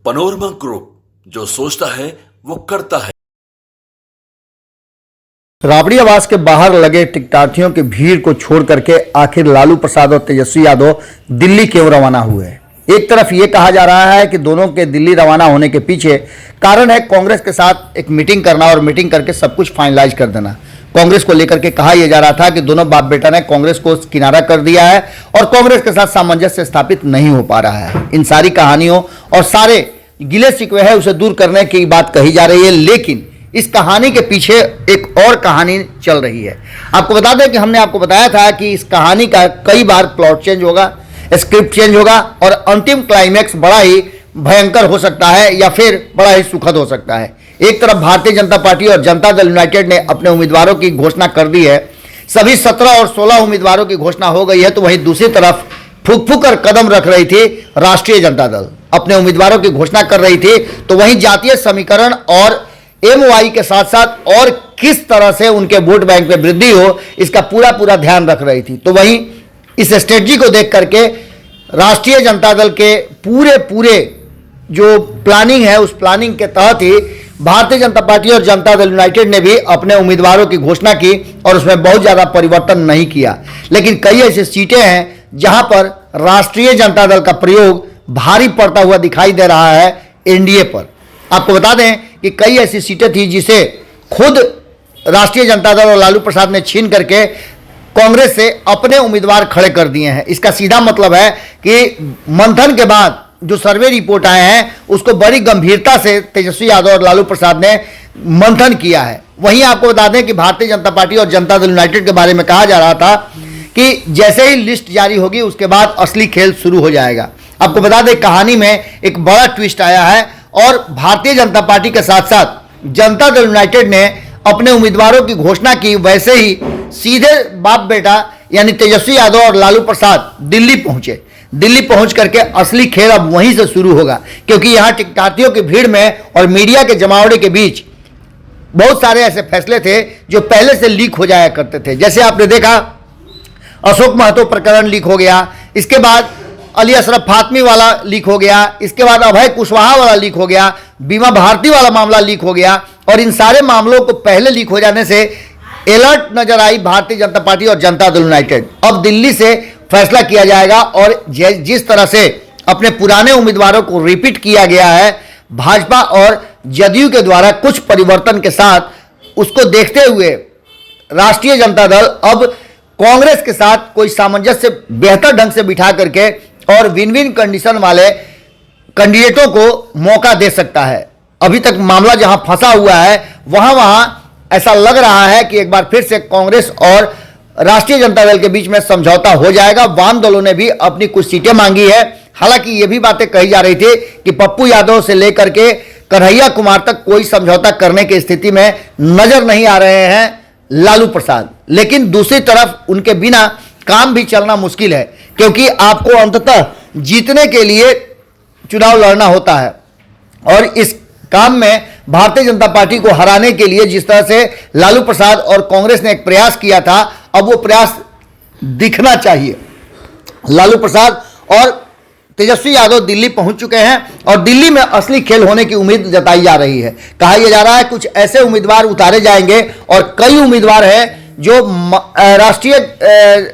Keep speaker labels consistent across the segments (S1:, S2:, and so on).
S1: Panorama group, जो सोचता है वो करता है।
S2: राबड़ी आवास के बाहर लगे टिकटार्थियों की भीड़ को छोड़ करके आखिर लालू प्रसाद और तेजस्वी यादव दिल्ली क्यों रवाना हुए? एक तरफ ये कहा जा रहा है कि दोनों के दिल्ली रवाना होने के पीछे कारण है कांग्रेस के साथ एक मीटिंग करना और मीटिंग करके सब कुछ फाइनलाइज कर देना। कांग्रेस को लेकर के कहा यह जा रहा था कि दोनों बाप बेटा ने कांग्रेस को किनारा कर दिया है और कांग्रेस के साथ सामंजस्य स्थापित नहीं हो पा रहा है। इन सारी कहानियों और सारे गिले शिकवे है उसे दूर करने की बात कही जा रही है, लेकिन इस कहानी के पीछे एक और कहानी चल रही है। आपको बता दें कि हमने आपको बताया था कि इस कहानी का कई बार प्लॉट चेंज होगा, स्क्रिप्ट चेंज होगा और अंतिम क्लाइमैक्स बड़ा ही भयंकर हो सकता है या फिर बड़ा ही सुखद हो सकता है। एक तरफ भारतीय जनता पार्टी और जनता दल यूनाइटेड ने अपने उम्मीदवारों की घोषणा कर दी है, सभी 17 और 16 उम्मीदवारों की घोषणा हो गई है, तो वहीं दूसरी तरफ फूक फूक कर कदम रख रही थी राष्ट्रीय जनता दल, अपने उम्मीदवारों की घोषणा कर रही थी। तो वहीं जातीय समीकरण और एमओआई के साथ साथ और किस तरह से उनके वोट बैंक में वृद्धि हो, इसका पूरा ध्यान रख रही थी। तो वहीं इस स्ट्रेटजी को देख करके राष्ट्रीय जनता दल के पूरे जो प्लानिंग है, उस प्लानिंग के तहत ही भारतीय जनता पार्टी और जनता दल यूनाइटेड ने भी अपने उम्मीदवारों की घोषणा की और उसमें बहुत ज़्यादा परिवर्तन नहीं किया। लेकिन कई ऐसी सीटें हैं जहां पर राष्ट्रीय जनता दल का प्रयोग भारी पड़ता हुआ दिखाई दे रहा है एनडीए पर। आपको बता दें कि कई ऐसी सीटें थी जिसे खुद राष्ट्रीय जनता दल और लालू प्रसाद ने छीन करके कांग्रेस से अपने उम्मीदवार खड़े कर दिए हैं। इसका सीधा मतलब है कि मंथन के बाद जो सर्वे रिपोर्ट आए हैं उसको बड़ी गंभीरता से तेजस्वी यादव और लालू प्रसाद ने मंथन किया है। वहीं आपको बता दें कि भारतीय जनता पार्टी और जनता दल यूनाइटेड के बारे में कहा जा रहा था कि जैसे ही लिस्ट जारी होगी उसके बाद असली खेल शुरू हो जाएगा। आपको बता दें कहानी में एक बड़ा ट्विस्ट आया है और भारतीय जनता पार्टी के साथ साथ जनता दल यूनाइटेड ने अपने उम्मीदवारों की घोषणा की, वैसे ही सीधे बाप बेटा यानी तेजस्वी यादव और लालू प्रसाद दिल्ली पहुंचे। दिल्ली पहुंच करके असली खेल अब वहीं से शुरू होगा, क्योंकि यहां टिकटार्थियों की भीड़ में और मीडिया के जमावड़े के बीच बहुत सारे ऐसे फैसले थे जो पहले से लीक हो जाया करते थे। जैसे आपने देखा अशोक महतो प्रकरण लीक हो गया, इसके बाद अली अशरफ फातमी वाला लीक हो गया, इसके बाद अभय कुशवाहा वाला लीक हो गया, बीमा भारती वाला मामला लीक हो गया और इन सारे मामलों को पहले लीक हो जाने से अलर्ट नजर आई भारतीय जनता पार्टी और जनता दल यूनाइटेड। अब दिल्ली से फैसला किया जाएगा और जिस तरह से अपने पुराने उम्मीदवारों को रिपीट किया गया है भाजपा और जदयू के द्वारा कुछ परिवर्तन के साथ, उसको देखते हुए राष्ट्रीय जनता दल अब कांग्रेस के साथ कोई सामंजस्य बेहतर ढंग से बिठा करके और विन विन कंडीशन वाले कैंडिडेटों को मौका दे सकता है। अभी तक मामला जहां फंसा हुआ है वहां ऐसा लग रहा है कि एक बार फिर से कांग्रेस और राष्ट्रीय जनता दल के बीच में समझौता हो जाएगा। वाम दलों ने भी अपनी कुछ सीटें मांगी है। हालांकि ये भी बातें कही जा रही थी कि पप्पू यादव से लेकर के कन्हैया कुमार तक कोई समझौता करने की स्थिति में नजर नहीं आ रहे हैं लालू प्रसाद, लेकिन दूसरी तरफ उनके बिना काम भी चलना मुश्किल है, क्योंकि आपको अंततः जीतने के लिए चुनाव लड़ना होता है और इस काम में भारतीय जनता पार्टी को हराने के लिए जिस तरह से लालू प्रसाद और कांग्रेस ने एक प्रयास किया था, अब वो प्रयास दिखना चाहिए। लालू प्रसाद और तेजस्वी यादव दिल्ली पहुंच चुके हैं और दिल्ली में असली खेल होने की उम्मीद जताई जा रही है। कहा यह जा रहा है कुछ ऐसे उम्मीदवार उतारे जाएंगे और कई उम्मीदवार हैं जो राष्ट्रीय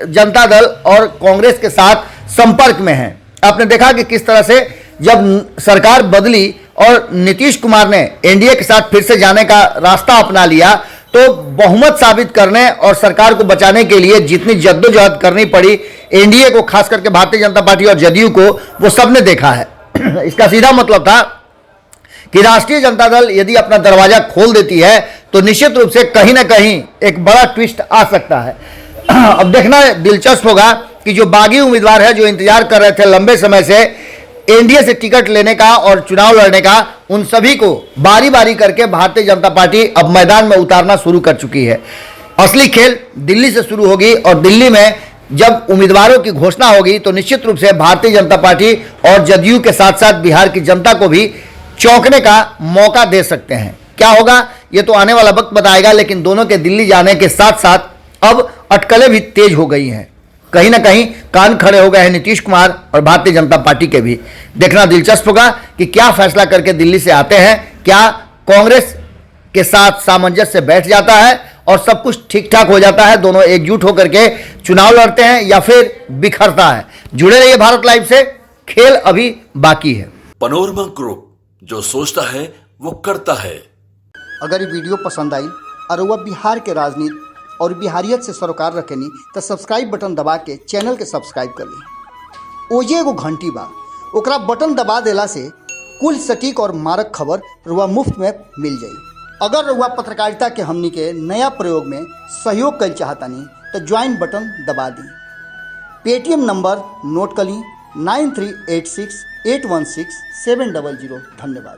S2: जनता दल और कांग्रेस के साथ संपर्क में हैं। आपने देखा कि किस तरह से जब सरकार बदली और नीतीश कुमार ने एनडीए के साथ फिर से जाने का रास्ता अपना लिया, तो बहुमत साबित करने और सरकार को बचाने के लिए जितनी जद्दोजहद करनी पड़ी एनडीए को, खास करके भारतीय जनता पार्टी और जदयू को, वो सबने देखा है। इसका सीधा मतलब था कि राष्ट्रीय जनता दल यदि अपना दरवाजा खोल देती है तो निश्चित रूप से कहीं ना कहीं एक बड़ा ट्विस्ट आ सकता है। अब देखना दिलचस्प होगा कि जो बागी उम्मीदवार है, जो इंतजार कर रहे थे लंबे समय से एनडीए से टिकट लेने का और चुनाव लड़ने का, उन सभी को बारी बारी करके भारतीय जनता पार्टी अब मैदान में उतारना शुरू कर चुकी है। असली खेल दिल्ली से शुरू होगी और दिल्ली में जब उम्मीदवारों की घोषणा होगी तो निश्चित रूप से भारतीय जनता पार्टी और जदयू के साथ साथ बिहार की जनता को भी चौंकने का मौका दे सकते हैं। क्या होगा ये तो आने वाला वक्त बताएगा, लेकिन दोनों के दिल्ली जाने के साथ साथ अब अटकलें भी तेज हो गई हैं। कहीं ना कहीं कान खड़े हो गए हैं नीतीश कुमार और भारतीय जनता पार्टी के भी। देखना दिलचस्प होगा कि क्या फैसला करके दिल्ली से आते हैं, क्या कांग्रेस के साथ सामंजस्य बैठ जाता है और सब कुछ ठीक ठाक हो जाता है, दोनों एकजुट होकर के चुनाव लड़ते हैं, या फिर बिखरता है। जुड़े रहिए भारत लाइव से, खेल अभी बाकी है।
S1: पनोरमा ग्रुप, जो सोचता है वो करता है।
S2: अगर ये वीडियो पसंद आई और वह बिहार के राजनीति और बिहारियत से सरोकार रखेनी तो सब्सक्राइब बटन दबा के चैनल के सब्सक्राइब कर ली। ओजे एगो घंटी बा, ओकरा बटन दबा देला से कुल सटीक और मारक खबर रुआ मुफ्त में मिल जाई। अगर रुआ पत्रकारिता के हमनी के नया प्रयोग में सहयोग कर चाहतानी तो ज्वाइन बटन दबा दी। पेटीएम नंबर नोट कर ली 9386816700। धन्यवाद।